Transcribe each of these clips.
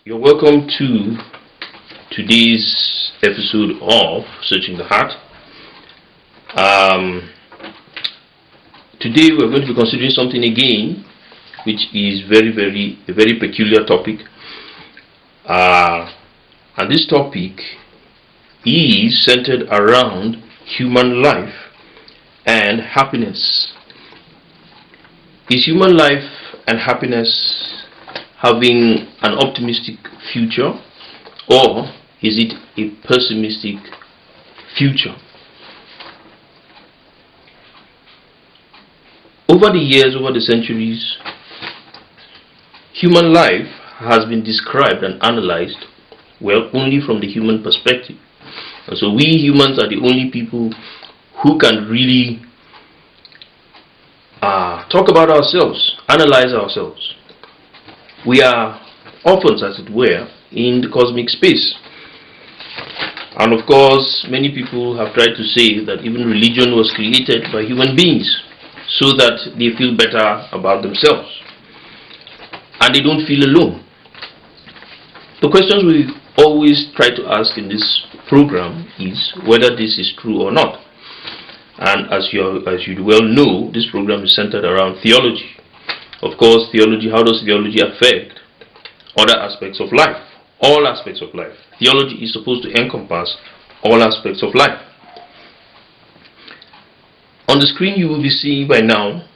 You're welcome to today's episode of Searching the Heart. Um, Today we're going to be considering something again, which is a very peculiar topic. And this topic is centered around human life and happiness. Is human life and happiness having an optimistic future, or is it a pessimistic future? Over the years, over the centuries, human life has been described and analyzed, well, only from the human perspective. And so we humans are the only people who can really talk about ourselves, analyze ourselves. We are orphans, as it were, in the cosmic space. And of course, many people have tried to say that even religion was created by human beings so that they feel better about themselves and they don't feel alone. The questions we always try to ask in this program is whether this is true or not. And as you well know, this program is centered around theology. Of course, theology, how does theology affect other aspects of life? All aspects of life. Theology is supposed to encompass all aspects of life. On the screen you will be seeing by now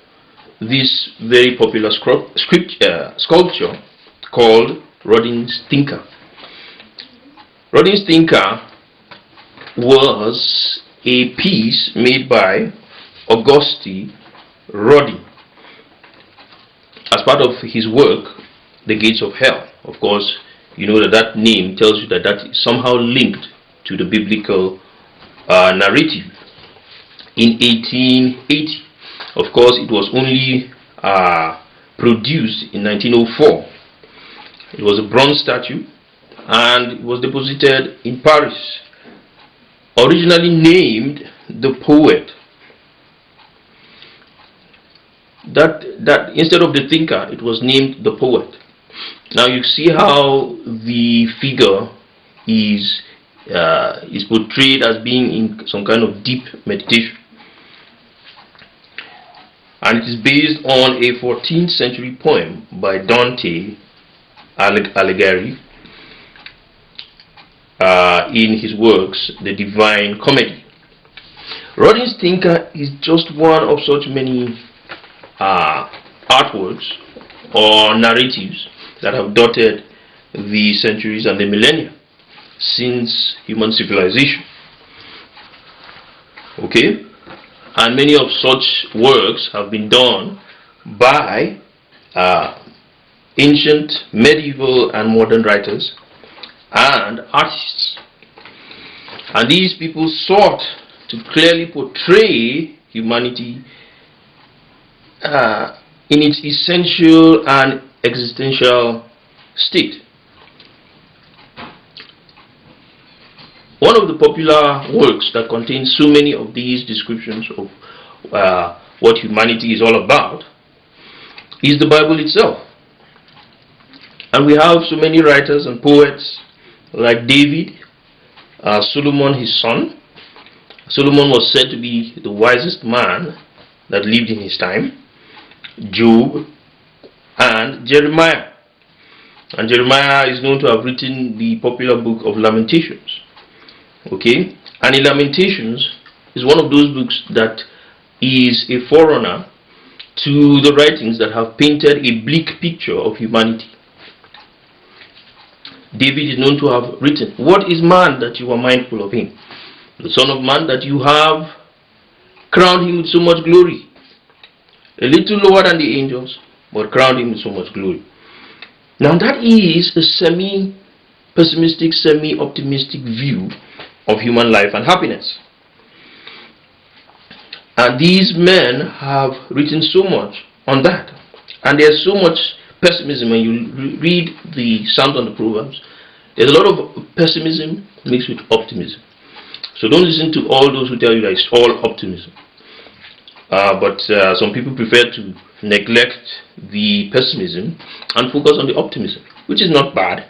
this very popular sculpture called Rodin's Thinker. Rodin's Thinker was a piece made by Auguste Rodin as part of his work, The Gates of Hell. Of course, you know that name tells you that that is somehow linked to the biblical narrative. In 1880, of course, it was only produced in 1904. It was a bronze statue and it was deposited in Paris. Originally named the poet. That instead of the thinker, it was named the poet. Now you see how the figure is portrayed as being in some kind of deep meditation, and it is based on a 14th century poem by Dante Alighieri in his works The Divine Comedy. Rodin's Thinker is just one of such many artworks or narratives that have dotted the centuries and the millennia since human civilization. Okay, and many of such works have been done by ancient, medieval, and modern writers and artists. And these people sought to clearly portray humanity in its essential and existential state. One of the popular works that contains so many of these descriptions of what humanity is all about is the Bible itself. And we have so many writers and poets like David, Solomon, his son. Solomon was said to be the wisest man that lived in his time. Job and Jeremiah. And Jeremiah is known to have written the popular book of Lamentations. Okay, and in Lamentations is one of those books that is a forerunner to the writings that have painted a bleak picture of humanity. David is known to have written, "What is man that you are mindful of him? The Son of Man that you have crowned him with so much glory. A little lower than the angels, but crowned him with so much glory." Now that is a semi-pessimistic, semi-optimistic view of human life and happiness. And these men have written so much on that. And there's so much pessimism when you read the Psalms and the Proverbs. There's a lot of pessimism mixed with optimism. So don't listen to all those who tell you that it's all optimism. But some people prefer to neglect the pessimism and focus on the optimism, which is not bad.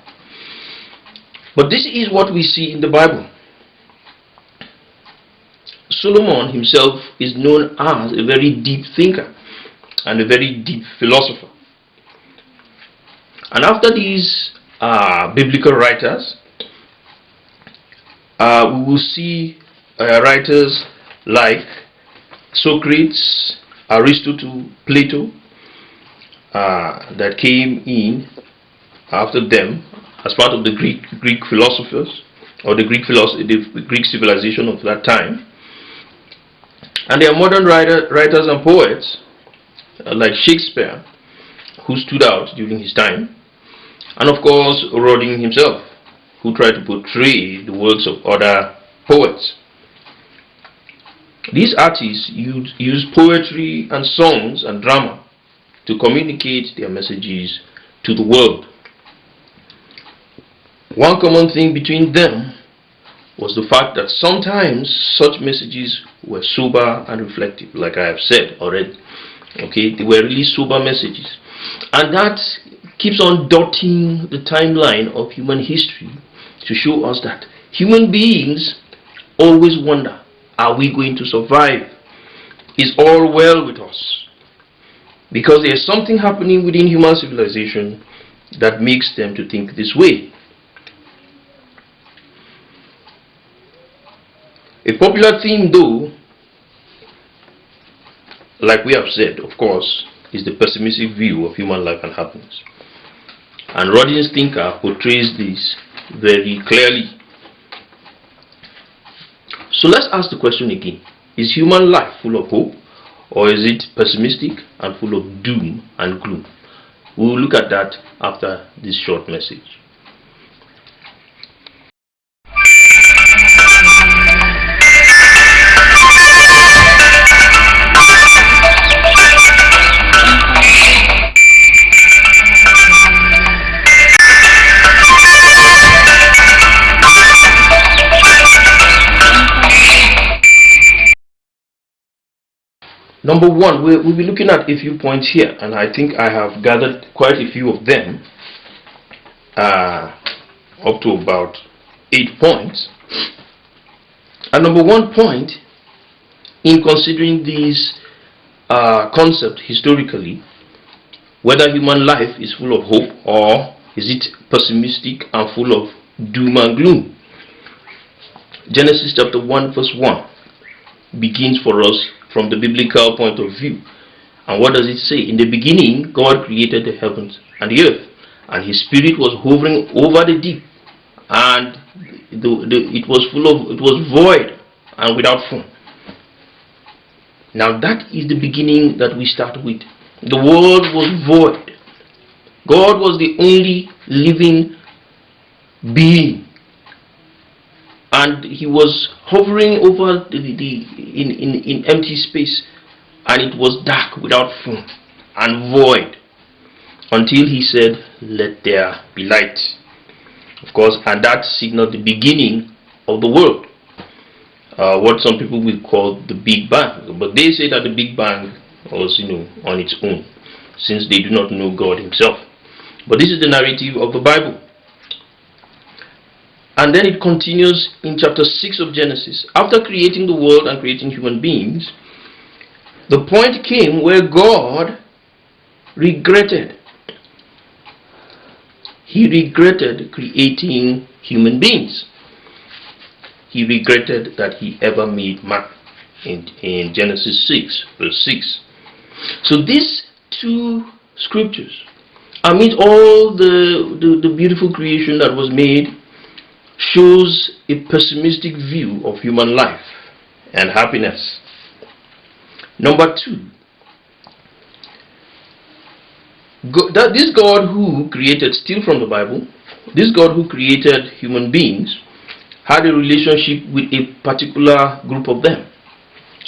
But this is what we see in the Bible. Solomon himself is known as a very deep thinker and a very deep philosopher. And after these biblical writers, we will see writers like Socrates, Aristotle, Plato, that came in after them as part of the Greek philosophers, or the Greek civilization of that time. And there are modern writers and poets like Shakespeare, who stood out during his time, and of course Rodin himself, who tried to portray the works of other poets. These artists use poetry and songs and drama to communicate their messages to the world. One common thing between them was the fact that sometimes such messages were sober and reflective, like I have said already. Okay, they were really sober messages, and that keeps on dotting the timeline of human history to show us that human beings always wonder, are we going to survive? Is all well with us? Because there is something happening within human civilization that makes them to think this way. A popular theme, though, like we have said, of course, is the pessimistic view of human life and happiness. And Rodin's thinker portrays this very clearly. So let's ask the question again. Is human life full of hope, or is it pessimistic and full of doom and gloom? We will look at that after this short message. Number one, we'll be looking at a few points here, and I think I have gathered quite a few of them, up to about 8 points. And number one point, in considering this concept historically, whether human life is full of hope or is it pessimistic and full of doom and gloom. Genesis chapter 1 verse 1 begins for us from the biblical point of view. And what does it say? In the beginning, God created the heavens and the earth, and his spirit was hovering over the deep, and it was void and without form. Now that is the beginning that we start with. The world was void. God was the only living being, and he was hovering over in empty space, and it was dark without form and void until he said, "Let there be light." Of course, and that signaled the beginning of the world, what some people will call the Big Bang. But they say that the Big Bang was, on its own, since they do not know God himself. But this is the narrative of the Bible. And then it continues in chapter 6 of Genesis. After creating the world and creating human beings, the point came where God regretted. He regretted creating human beings. He regretted that he ever made man in Genesis 6 verse 6. So these two scriptures, amid all the beautiful creation that was made, shows a pessimistic view of human life and happiness. Number two, this God who created, still from the Bible, this God who created human beings had a relationship with a particular group of them.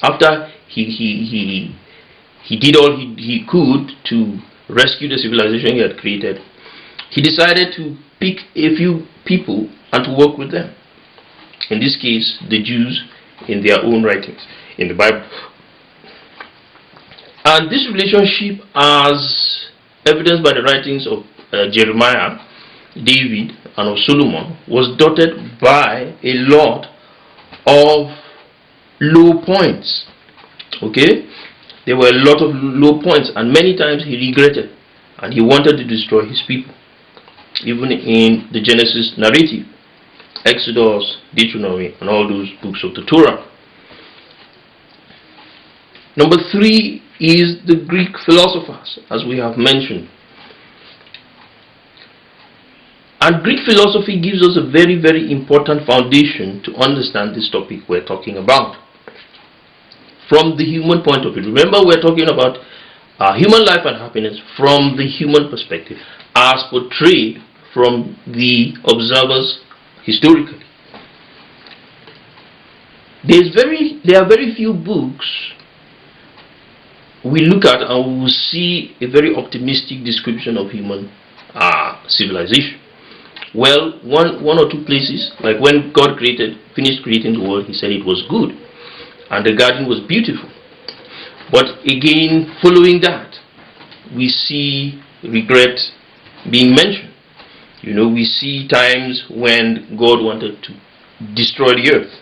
After he did all he could to rescue the civilization he had created, he decided to pick a few people and to work with them. In this case, the Jews, in their own writings in the Bible. And this relationship, as evidenced by the writings of Jeremiah, David and of Solomon was dotted by a lot of low points. Okay, there were a lot of low points, and many times he regretted and he wanted to destroy his people. Even in the Genesis narrative, Exodus, Deuteronomy, and all those books of the Torah. Number 3 is the Greek philosophers, as we have mentioned. And Greek philosophy gives us a very, very important foundation to understand this topic we're talking about. From the human point of view. Remember, we're talking about human life and happiness from the human perspective, as portrayed from the observers historically. There are very few books we look at and we will see a very optimistic description of human civilization. Well, one or two places, like when God finished creating the world, he said it was good and the garden was beautiful. But again, following that, we see regret being mentioned. You know, we see times when God wanted to destroy the earth.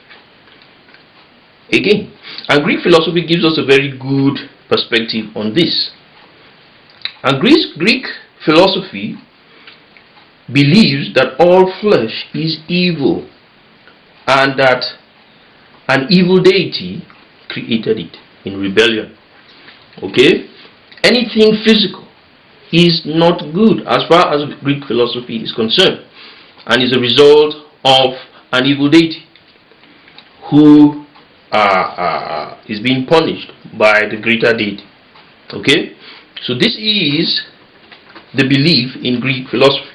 Again, and Greek philosophy gives us a very good perspective on this. And Greek philosophy believes that all flesh is evil and that an evil deity created it in rebellion. Okay? Anything physical is not good as far as Greek philosophy is concerned, and is a result of an evil deity who is being punished by the greater deity. Okay? So this is the belief in Greek philosophy.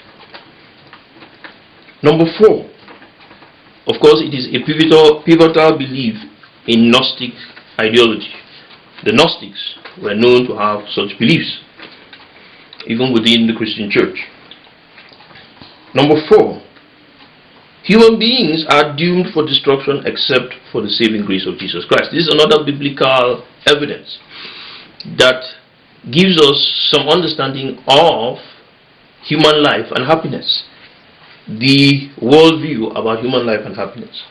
Number 4, of course, it is a pivotal belief in Gnostic ideology. The Gnostics were known to have such beliefs, even within the Christian church. Number 4, human beings are doomed for destruction except for the saving grace of Jesus Christ. This is another biblical evidence that gives us some understanding of human life and happiness. The worldview about human life and happiness.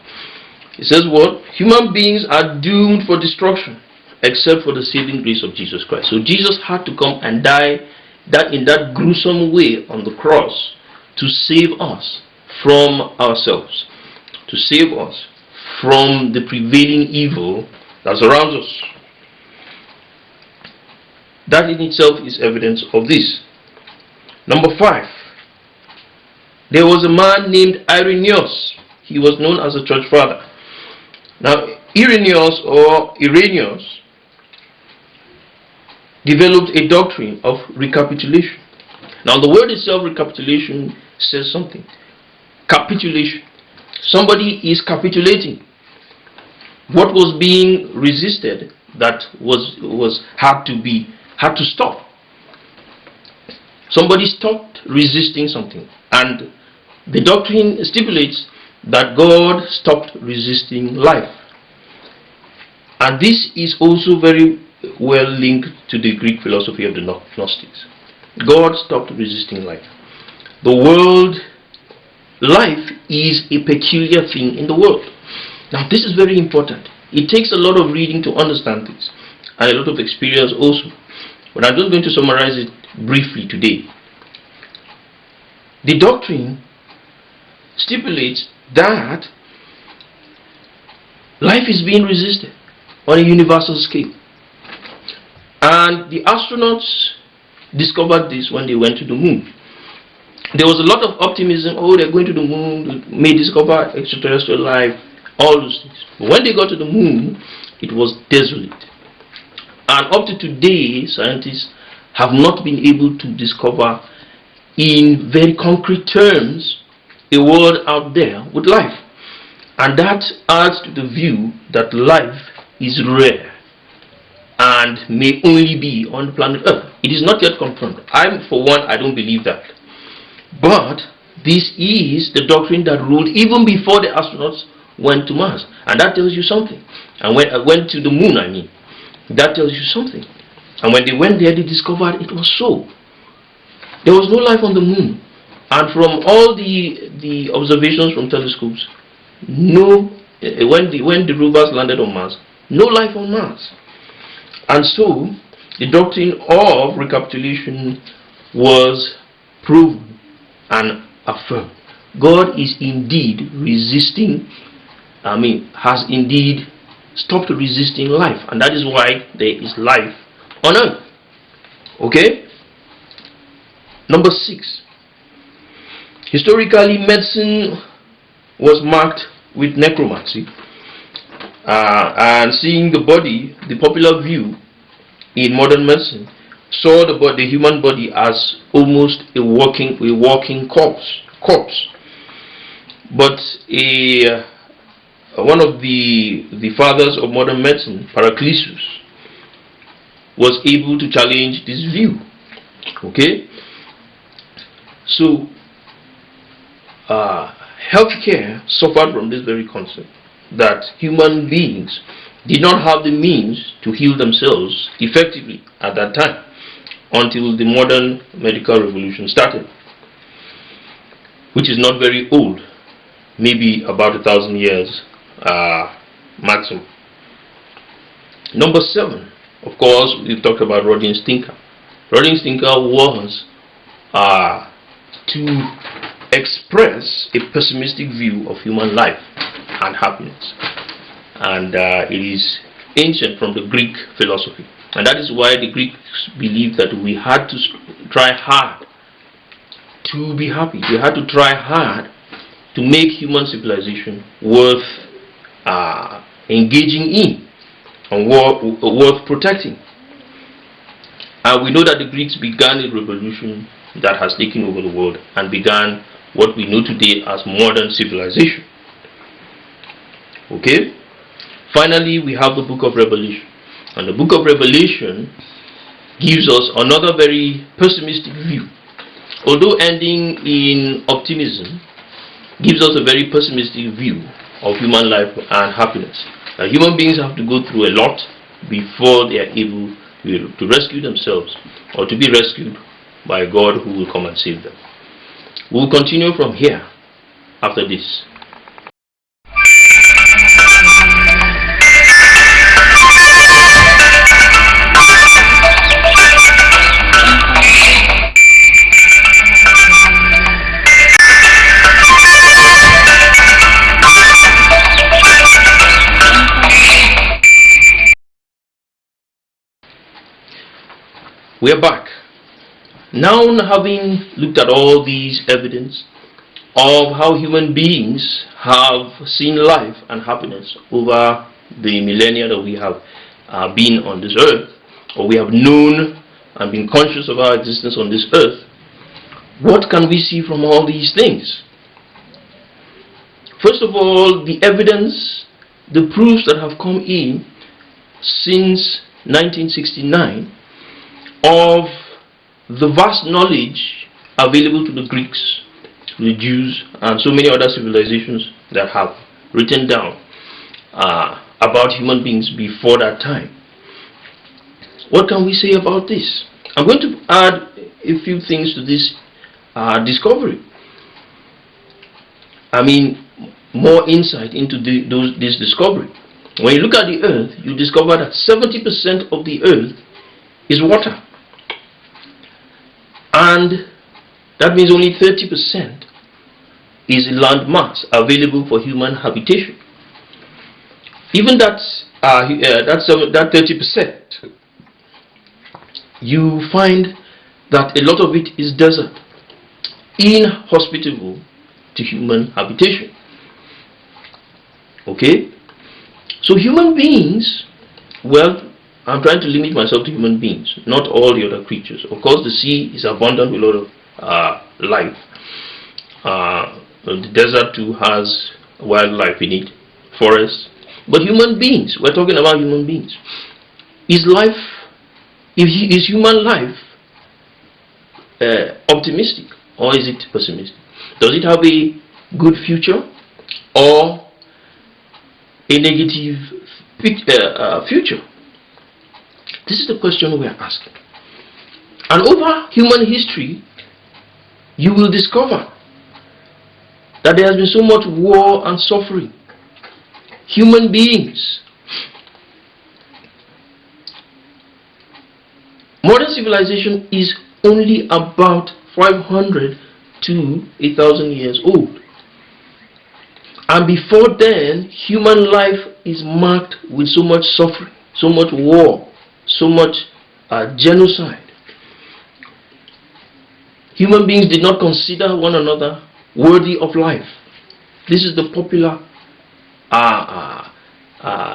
It says what? Human beings are doomed for destruction except for the saving grace of Jesus Christ. So Jesus had to come and die in that gruesome way on the cross to save us from ourselves, to save us from the prevailing evil that surrounds us. That in itself is evidence of this. Number 5. There was a man named Irenaeus. He was known as a church father. Now, Irenaeus developed a doctrine of recapitulation. Now, the word itself, recapitulation, says something. Capitulation. Somebody is capitulating. What was being resisted that had to stop. Somebody stopped resisting something, and the doctrine stipulates that God stopped resisting life. And this is also very well linked to the Greek philosophy of the Gnostics. God stopped resisting life. Life is a peculiar thing in the world. Now this is very important. It takes a lot of reading to understand this, and a lot of experience also. But I'm just going to summarize it briefly today. The doctrine stipulates that life is being resisted on a universal scale. And the astronauts discovered this when they went to the moon. There was a lot of optimism. Oh, they're going to the moon, they may discover extraterrestrial life, all those things. But when they got to the moon, it was desolate. And up to today, scientists have not been able to discover in very concrete terms a world out there with life. And that adds to the view that life is rare and may only be on the planet Earth. It is not yet confirmed. For one, I don't believe that. But this is the doctrine that ruled even before the astronauts went to Mars. And that tells you something. And when I went to the moon, that tells you something. And when they went there, they discovered it was so. There was no life on the moon. And from all the observations from telescopes, no, when the rovers landed on Mars, no life on Mars. And so the doctrine of recapitulation was proven and affirmed. God is indeed resisting, has indeed stopped resisting life, and that is why there is life on earth. Okay? Number 6. Historically, medicine was marked with necromancy, and seeing the body, the popular view in modern medicine saw the human body as almost a walking corpse. But one of the fathers of modern medicine, Paracelsus, was able to challenge this view. Okay, so healthcare suffered from this very concept that human beings did not have the means to heal themselves effectively at that time until the modern medical revolution started, which is not very old, maybe about 1,000 years maximum. Number 7, of course, we've talked about Rodin's thinker. Rodin's thinker was to express a pessimistic view of human life and happiness, and it is ancient from the Greek philosophy, and that is why the Greeks believed that we had to try hard to be happy. We had to try hard to make human civilization worth engaging in and worth protecting. And we know that the Greeks began a revolution that has taken over the world and began what we know today as modern civilization. Okay? Finally, we have the book of Revelation. And the book of Revelation gives us another very pessimistic view. Although ending in optimism, gives us a very pessimistic view of human life and happiness. Human beings have to go through a lot before they are able to rescue themselves or to be rescued by God, who will come and save them. We will continue from here after this. We are back. Now, having looked at all these evidence of how human beings have seen life and happiness over the millennia that we have been on this earth, or we have known and been conscious of our existence on this earth, what can we see from all these things? First of all, the evidence, the proofs that have come in since 1969 of the vast knowledge available to the Greeks, to the Jews, and so many other civilizations that have written down about human beings before that time. What can we say about this? I'm going to add a few things to this discovery. More insight into this discovery. When you look at the earth, you discover that 70% of the earth is water. And that means only 30% is land mass available for human habitation. Even that 30%, you find that a lot of it is desert, inhospitable to human habitation. Okay? So human beings, well, I'm trying to limit myself to human beings, not all the other creatures. Of course, the sea is abundant with a lot of life. The desert too has wildlife in it, forests. But human beings, we're talking about human beings. Is human life optimistic, or is it pessimistic? Does it have a good future or a negative future? This is the question we are asking. And over human history, you will discover that there has been so much war and suffering. Human beings. Modern civilization is only about 500 to 1,000 years old. And before then, human life is marked with so much suffering, so much war, so much genocide. Human beings did not consider one another worthy of life. This is the popular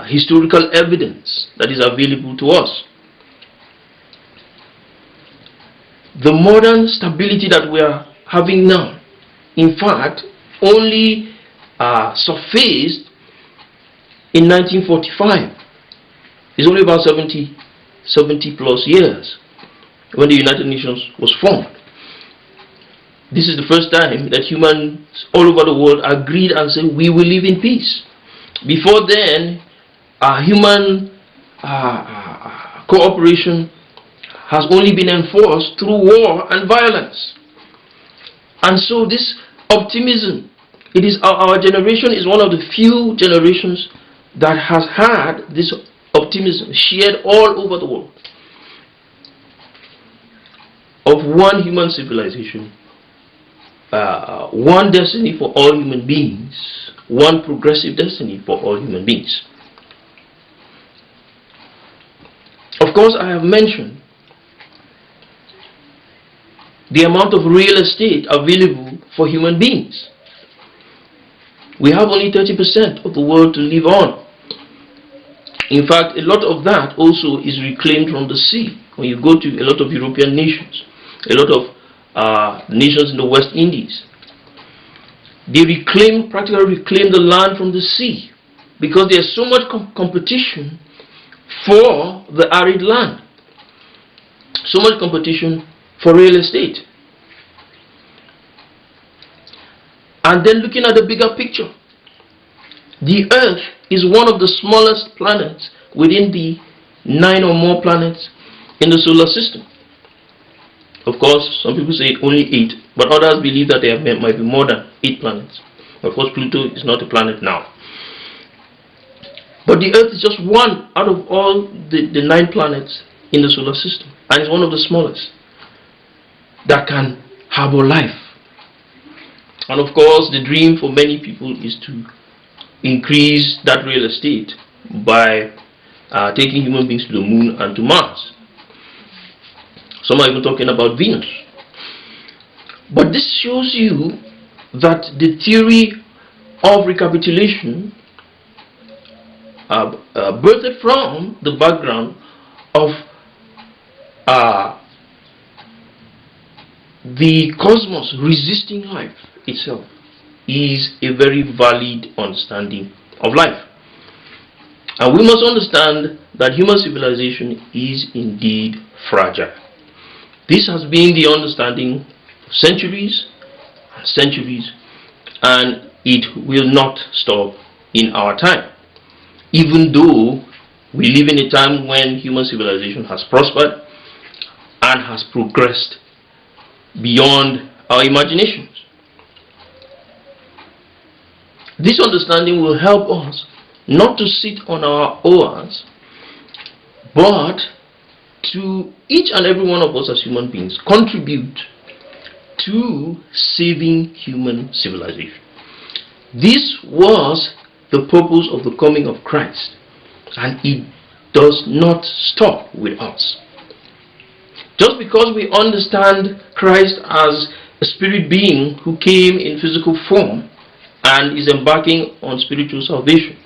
historical evidence that is available to us. The modern stability that we are having now, in fact, only surfaced in 1945. It's only about 70 plus years when the United Nations was formed. This is the first time that humans all over the world agreed and said, we will live in peace. Before then, human cooperation has only been enforced through war and violence. And so this optimism, it is our generation is one of the few generations that has had this optimism shared all over the world, of one human civilization, one destiny for all human beings, one progressive destiny for all human beings. Of course, I have mentioned the amount of real estate available for human beings. We have only 30% of the world to live on. In fact, a lot of that also is reclaimed from the sea. When you go to a lot of European nations, a lot of nations in the West Indies, they practically reclaim the land from the sea, because there's so much competition for the arid land, so much competition for real estate. And then looking at the bigger picture, the Earth is one of the smallest planets within the 9 or more planets in the solar system. Of course, some people say only 8, but others believe that there might be more than 8 planets. Of course, Pluto is not a planet now. But the Earth is just one out of all the 9 planets in the solar system, and it's one of the smallest that can harbor life. And of course, the dream for many people is to increase that real estate by taking human beings to the moon and to Mars. Some are even talking about Venus. But this shows you that the theory of recapitulation birthed from the background of the cosmos resisting life itself is a very valid understanding of life. And we must understand that human civilization is indeed fragile. This has been the understanding for centuries and centuries, and it will not stop in our time. Even though we live in a time when human civilization has prospered and has progressed beyond our imaginations. This understanding will help us not to sit on our oars, but to each and every one of us as human beings contribute to saving human civilization. This was the purpose of the coming of Christ, and it does not stop with us. Just because we understand Christ as a spirit being who came in physical form and is embarking on spiritual salvation,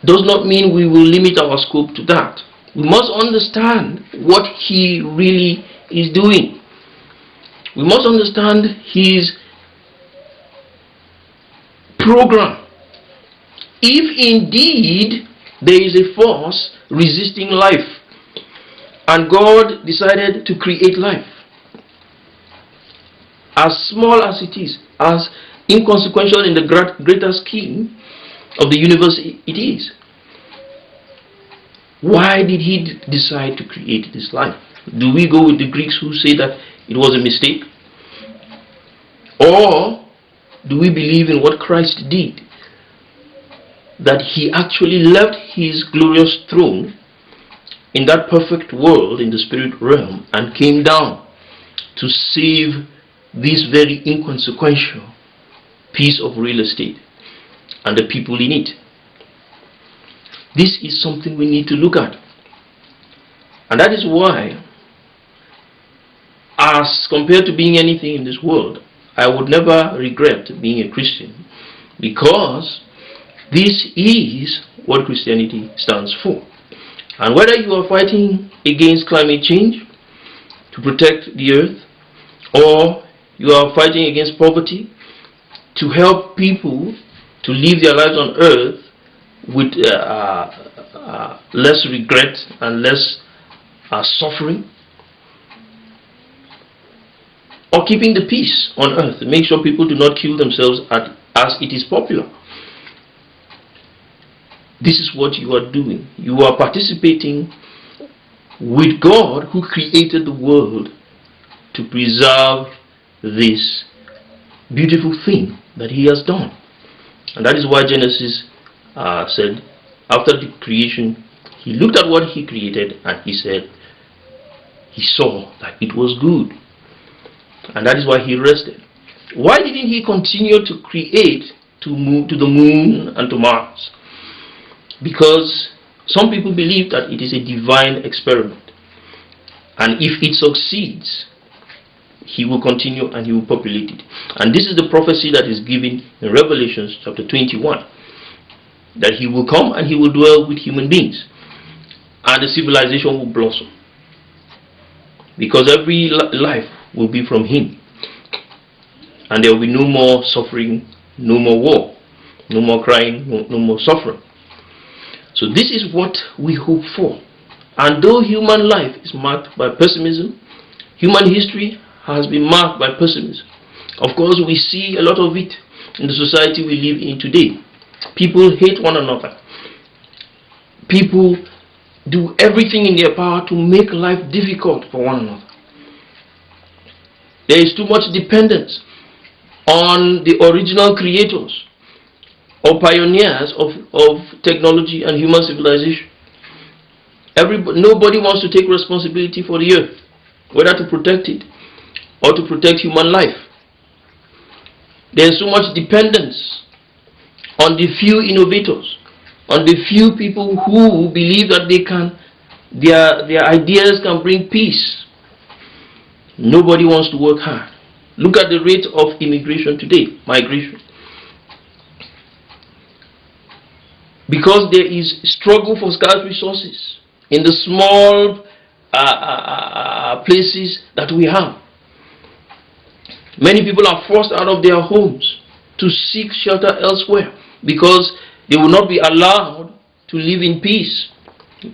does not mean we will limit our scope to that. We must understand what he really is doing. We must understand his program. If indeed there is a force resisting life, and God decided to create life, as small as it is, as inconsequential in the greater scheme of the universe it is, why did he decide to create this life? Do we go with the Greeks who say that it was a mistake? Or do we believe in what Christ did? That he actually left his glorious throne in that perfect world in the spirit realm and came down to save this very inconsequential piece of real estate and the people in it. This is something we need to look at. And that is why, as compared to being anything in this world, I would never regret being a Christian, because this is what Christianity stands for. And whether you are fighting against climate change to protect the earth, or you are fighting against poverty to help people to live their lives on earth with less regret and less suffering, or keeping the peace on earth, make sure people do not kill themselves as it is popular. This is what you are doing. You are participating with God, who created the world, to preserve this beautiful thing that he has done. And that is why Genesis said, after the creation, he looked at what he created and he said, he saw that it was good. And that is why he rested. Why didn't he continue to create, to move to the moon and to Mars? Because some people believe that it is a divine experiment, and if it succeeds, he will continue and he will populate it. And this is the prophecy that is given in Revelation chapter 21, that he will come and he will dwell with human beings, and the civilization will blossom, because every life will be from him, and there will be no more suffering, no more war, no more crying, no more suffering. So this is what we hope for. And though human life is marked by pessimism, human history has been marked by pessimism. Of course, we see a lot of it in the society we live in today. People hate one another. People do everything in their power to make life difficult for one another. There is too much dependence on the original creators or pioneers of technology and human civilization. Nobody wants to take responsibility for the earth, whether to protect it or to protect human life. There is so much dependence on the few innovators, on the few people who believe that their ideas can bring peace. Nobody wants to work hard. Look at the rate of immigration today, migration. Because there is struggle for scarce resources in the small places that we have. Many people are forced out of their homes to seek shelter elsewhere, because they will not be allowed to live in peace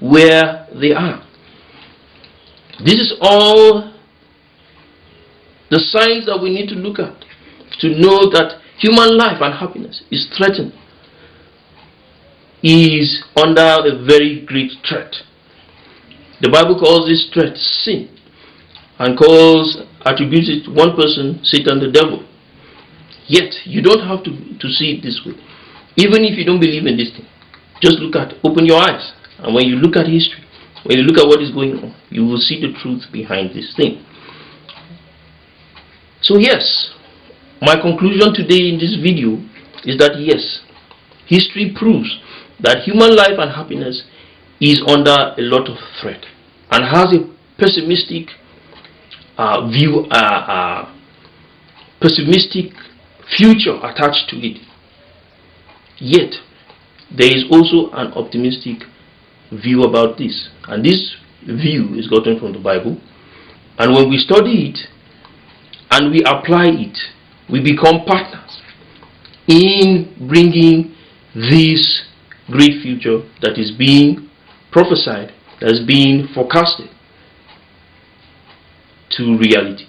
where they are. This is all the signs that we need to look at to know that human life and happiness is threatened, is under a very great threat. The Bible calls this threat sin, and attributes it to one person, Satan the devil. Yet you don't have to see it this way. Even if you don't believe in this thing, just open your eyes, and when you look at history, when you look at what is going on, you will see the truth behind this thing. So yes, my conclusion today in this video is that yes, history proves that human life and happiness is under a lot of threat and has a pessimistic pessimistic future attached to it. Yet there is also an optimistic view about this, and this view is gotten from the Bible. And when we study it and we apply it, we become partners in bringing this great future that is being prophesied, that is being forecasted, to reality.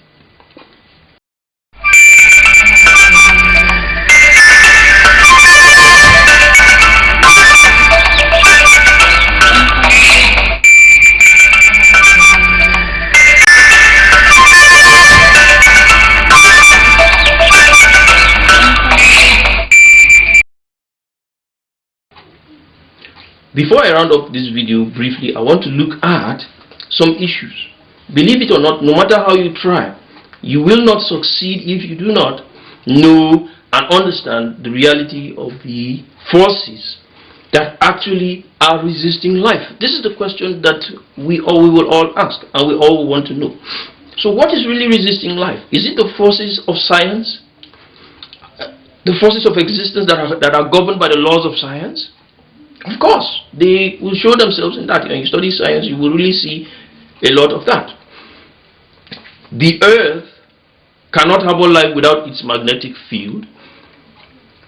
Before I round up this video briefly, I want to look at some issues. Believe it or not, no matter how you try, you will not succeed if you do not know and understand the reality of the forces that actually are resisting life. This is the question that we will all ask, and we all want to know. So what is really resisting life? Is it the forces of science? The forces of existence that are governed by the laws of science? Of course, they will show themselves in that. When you study science, you will really see a lot of that. The earth cannot have a life without its magnetic field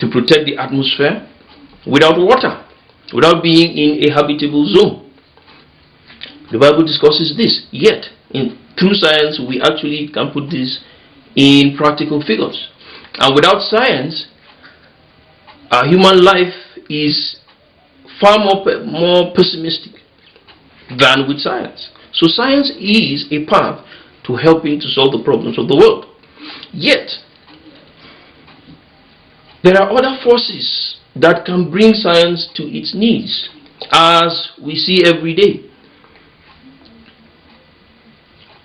to protect the atmosphere, without water, without being in a habitable zone. The Bible discusses this, yet through science we actually can put this in practical figures. And without science, human life is far more pessimistic than with science. So science is a path to helping to solve the problems of the world. Yet, there are other forces that can bring science to its knees, as we see every day.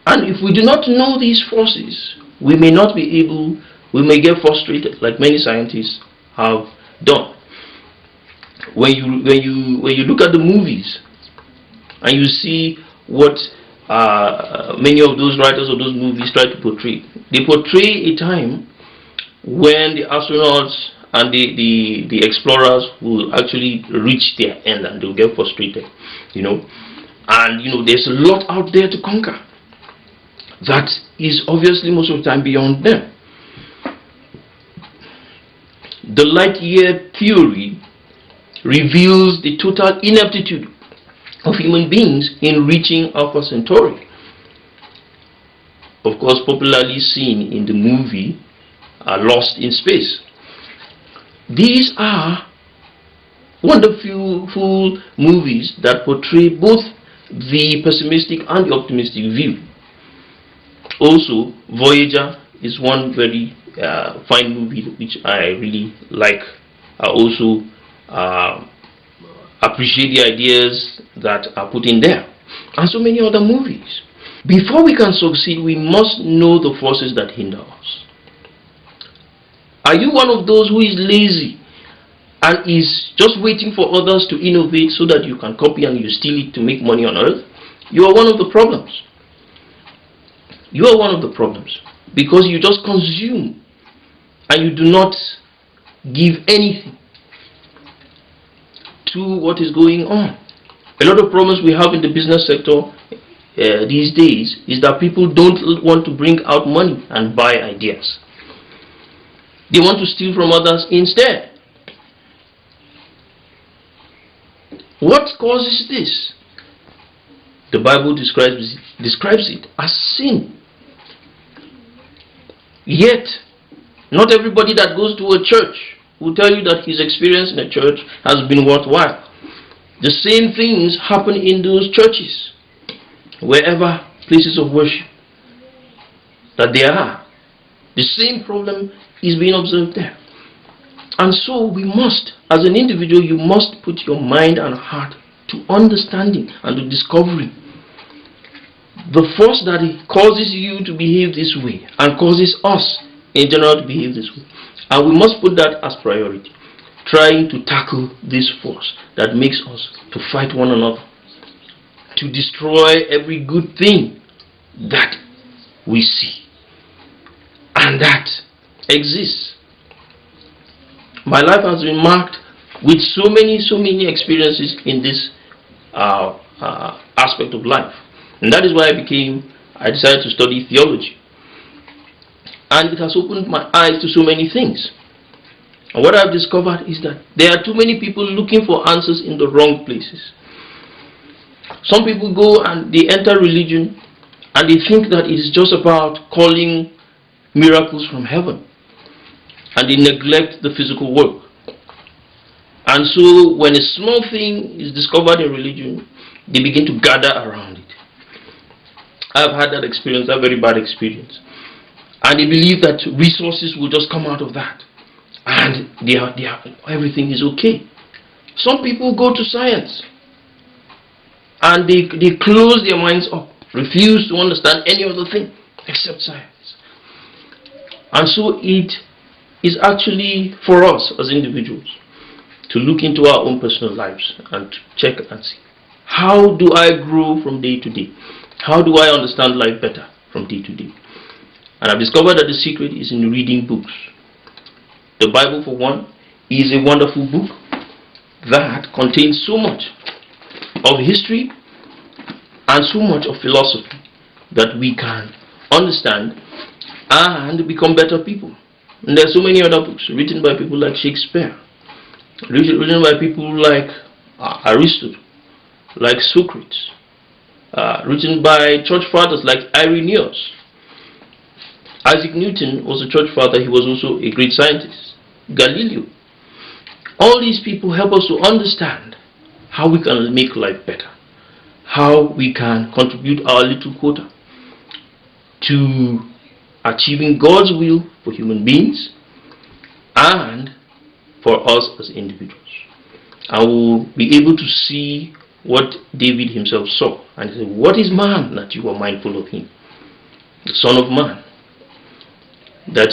And if we do not know these forces, we may get frustrated, like many scientists have done. When you look at the movies and you see what many of those writers of those movies try to portray, they portray a time when the astronauts and the explorers will actually reach their end and they'll get frustrated, and there's a lot out there to conquer that is obviously most of the time beyond them. The light year theory reveals the total ineptitude of human beings in reaching Alpha Centauri. Of course, popularly seen in the movie Lost in Space. These are wonderful movies that portray both the pessimistic and the optimistic view. Also, Voyager is one very fine movie which I really like. I also appreciate the ideas that are put in there, and so many other movies. Before we can succeed, we must know the forces that hinder us. Are you one of those who is lazy and is just waiting for others to innovate so that you can copy and you steal it to make money on earth? You are one of the problems. You are one of the problems, because you just consume and you do not give anything to what is going on. A lot of problems we have in the business sector these days is that people don't want to bring out money and buy ideas. They want to steal from others instead. What causes this? The Bible describes it as sin. Yet, not everybody that goes to a church will tell you that his experience in a church has been worthwhile. The same things happen in those churches, wherever places of worship that there are. The same problem is being observed there. And so we must, as an individual, you must put your mind and heart to understanding and to discovering the force that causes you to behave this way and causes us in general to behave this way. And we must put that as priority, trying to tackle this force that makes us to fight one another, to destroy every good thing that we see and that exists. My life has been marked with so many experiences in this aspect of life. And that is why I decided to study theology. And it has opened my eyes to so many things. And what I've discovered is that there are too many people looking for answers in the wrong places. Some people go and they enter religion and they think that it is just about calling miracles from heaven. And they neglect the physical work. And so when a small thing is discovered in religion, they begin to gather around it. I've had that experience, that very bad experience. And they believe that resources will just come out of that. And everything is okay. Some people go to science and they close their minds up, refuse to understand any other thing except science. And so it is actually for us as individuals to look into our own personal lives and to check and see, how do I grow from day to day? How do I understand life better from day to day? And I've discovered that the secret is in reading books. The Bible, for one, is a wonderful book that contains so much of history and so much of philosophy that we can understand and become better people. And there are so many other books written by people like Shakespeare, written by people like Aristotle, like Socrates, written by church fathers like Irenaeus. Isaac Newton was a church father. He was also a great scientist. Galileo. All these people help us to understand how we can make life better, how we can contribute our little quota to achieving God's will for human beings and for us as individuals. And we'll be able to see what David himself saw. And he said, what is man that you are mindful of him? The Son of Man. That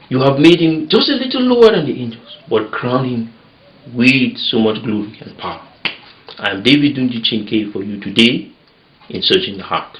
you have made him just a little lower than the angels, but crowned him with so much glory and power. I am David Dunji Chinke for you today in Searching the Heart.